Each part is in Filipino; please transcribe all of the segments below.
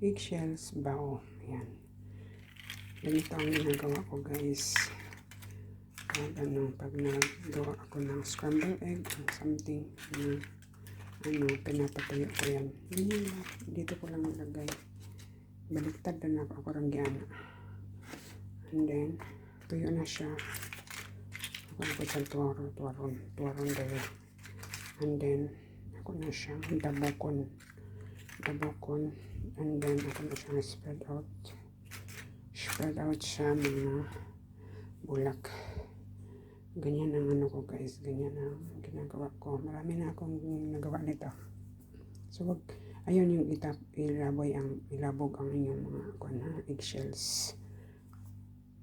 eggshells bao. Ayan. Ganito ang ginagawa ko guys. Pag nagawa ako ng scrambled egg or something na pinapatuyo ko yan. Ganyan lang. Dito ko lang nilagay. Baliktad na ako ranggiana. And then, tuyo na siya. Ako na ko sa tuwaron dahil. And then, ako na siya dabokon. And then, ako na siya spread out sa mga bulak. Ganyan ang ano ko guys, ganyan ang ginagawa ko. Marami na akong nagawa nito. So ayun yung ilabog ang inyong mga eggshells.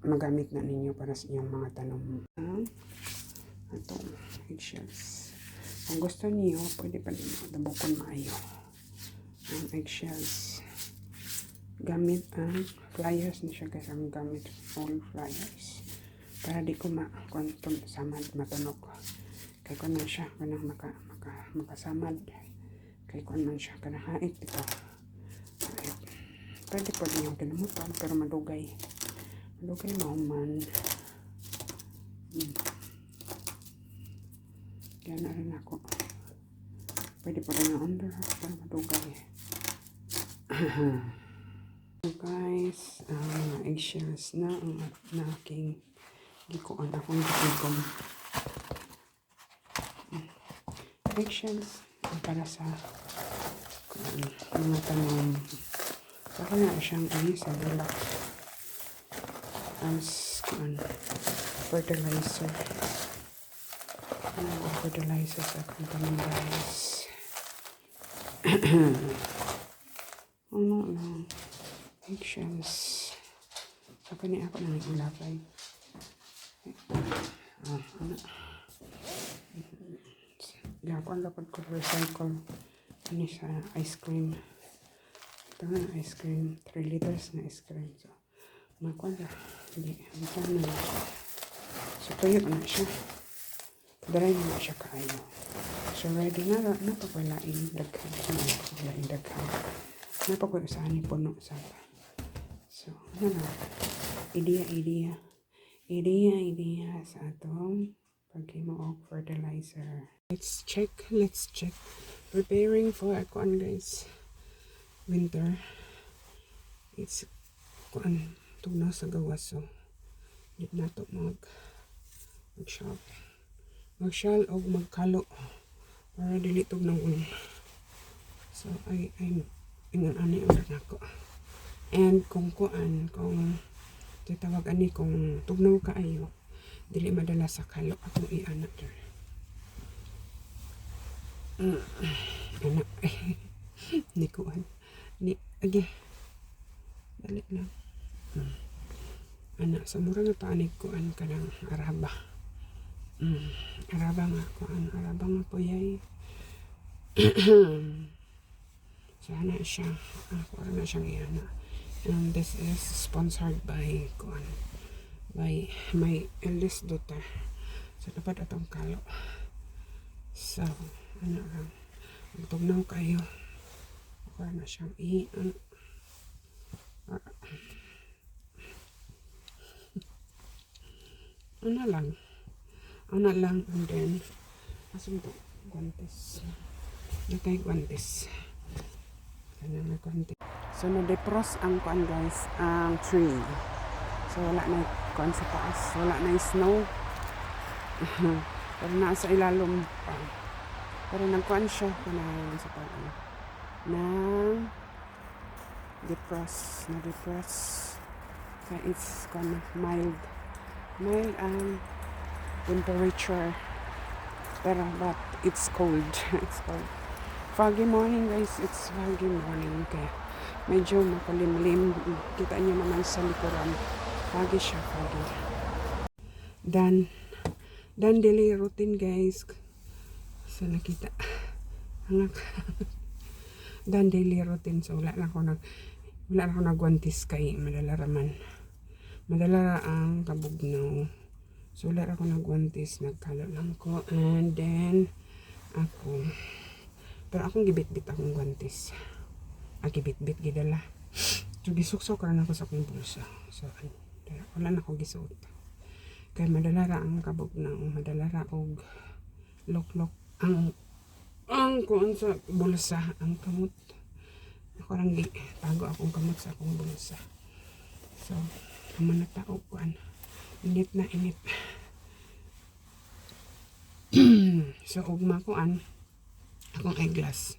Magamit na ninyo para sa inyong mga tanom. Ito, eggshells. Kung gusto niyo, pwede pa din dabokon maayo ang eggshells. Gamit ang pliers na siya guys, ang gamit all pliers. Para di ko samad matunog. Kaya ko na siya kanang makasamad. Kaya ko man siya kanang hait ito. Pwede po din yung kinamutan pero madugay. Madugay mahuman. Kaya na rin ako. Pwede po din yung under pero madugay. So guys, eggshells na ang aking gikuan akong gigom. Eggshells para sa mga tanom. Saka na siyang sa bulak as fertilizer. Fertilizer sa aking tanom guys. Ano lang. Eggshells. Saka niya ako na nag-ulagay. Gapon dapat ko recycle ano sa ice cream. Ito nga na ice cream. 3 liters na ice cream. So, makuha na. Hindi. Ano na. So, tuyo na siya. Dry na siya kaayo. So, ready na. Napapalain. Daghan. Napapalain ni puno sa. So, ano na. Idea sa atong paghimo og fertilizer. Let's check. Preparing for kuan guys. Winter. It's kuan tugnaw sa gawas so. Di nato mag-shell og magkalo para dili tugnaw ulo. So I'm ingon ani ang nako. And kung tawag ani kung tugnaw kaayo dili madala sa kalo ako i-anak der. Anak ni kuan ni agi dali lang anak sa mura nga paanig kuan kanang araba araba nga puyay. Sana siya ako na siyang iana. And this is sponsored by my eldest daughter. So, dapat atong kalo. So, ano lang. Magtugnaw kayo. Ako na siyang ano lang. And then, asong ito, guantes. Nakay guantes. Kanang guantes. So, na-defrost ang kuan guys, ang tree. So, wala na kuan sa taas. Wala na snow. Pero nasa ilalom pa. Pero nagkuan siya. Kunahan sa taas. Na-defrost. Kaya it's kuan mild ang temperature. Pero, but it's cold. It's cold. Foggy morning guys. It's foggy morning. Kaya medyo makulimlim. Kita niyo naman sa likuran. Foggy siya, foggy. Dan daily routine guys. So nakita. Dan daily routine. So wala na ako nagwantis kay madala ang kabugnaw. So wala ako nagwantis. Nagkalo lang ko. And then pero akong gibit-bit akong guwantes. Akibit-bit gidala. So gisuksok ra nako sa akong bulsa. So wala na ko gisuot. Kay madala ra ang kabog na madala ra og loklok ang kuan sa bulsa ang kamot. Ako lang tago akong kamot sa akong bulsa. So amo na tao kuan. Init na init. So ugma kuan akong eyeglass.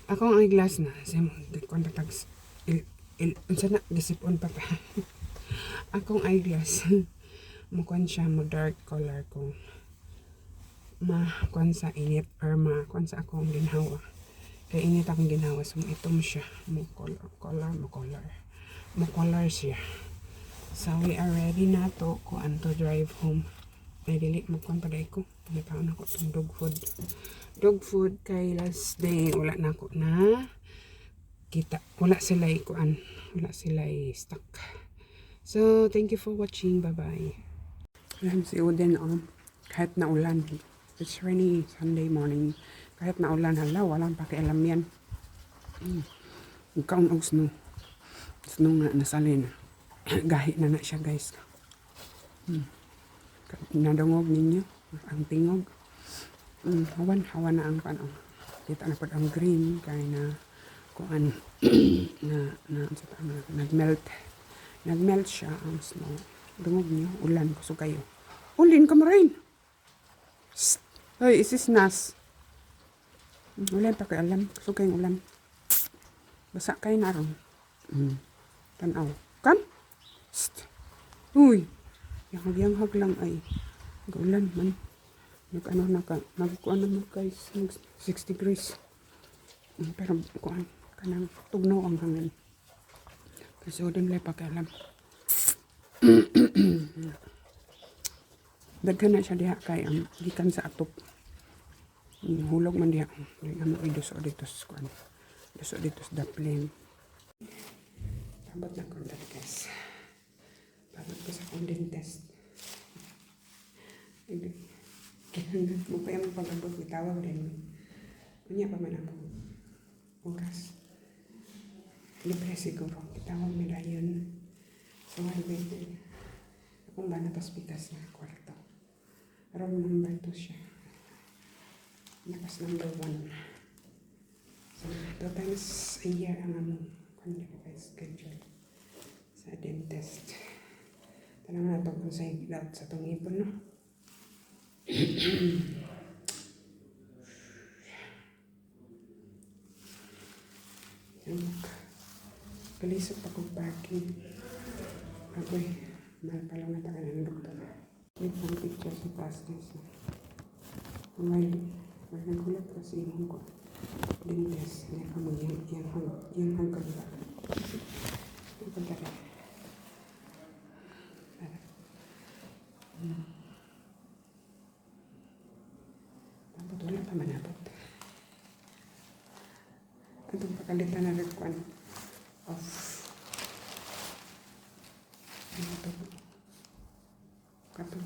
Akong eyeglass na sa kontatag unsa na gisipon pa. Akong eyeglass mo kuan siya mo dark color kung kuan sa init or kuan sa akong ginhawa. Kay init akong ginhawa so itom siya mo color siya. So we are ready na to kuan to drive home. Ay dili mo kuan paday ko. Pagkataon ako itong dog food kay last day wala na ako na kita, wala sila stuck. So thank you for watching, bye bye. Alam si Uden kahit na ulan, it's rainy Sunday morning, kahit na ulan hala walang pakialam yan. Kaon og snow nga nasalin. Gahi na siya guys. Nadungog ninyo ang tingog. Hawan na ang pano. Kita na pud ang green kay na kuan nagmelt siya ang snow. Dungog niyo ulan kusog kayo. Ulin ka marin. Hoy, isis nas. Ulan pa kay alam kusog kayong ulan. Basa kay na ron. Tanaw. Kam? Uy. Yang lang ay ulan man. Nagkuan na mo guys, 6 degrees. Pero kuan kanang tugnaw ang hangin. Kasi din lay pakialam. Daghan na siya diha kay ang gikan sa atop. Hulog man diha. Dili amo iduso dito sa kuan. Duso dito sa daplin. Tabot na ko guys. Tabot ko sa akong dentist. Kailangan mo pa yung pag-abot, itawag rin. Kunya pa man ako. Bukas. Libre siguro. Itawag nila yun. So, wait. Akong ba napaspitas na kwarto. Room number 2 siya. Napas number 1. So, 2 times a year ang among schedule sa dentist. Talaga na ito kung side out sa itong ipon, no? Kalisok pa kong parking. Agoy, mahal pa lang natagal ng doktor. Wait lang picture sa taas guys. May nagulat kasi yung ko. Dentist. Hindi ka mo yung hanggang. Ito pa dali. Wala pa manabot. Itong pakalitan na nagkuhan of katong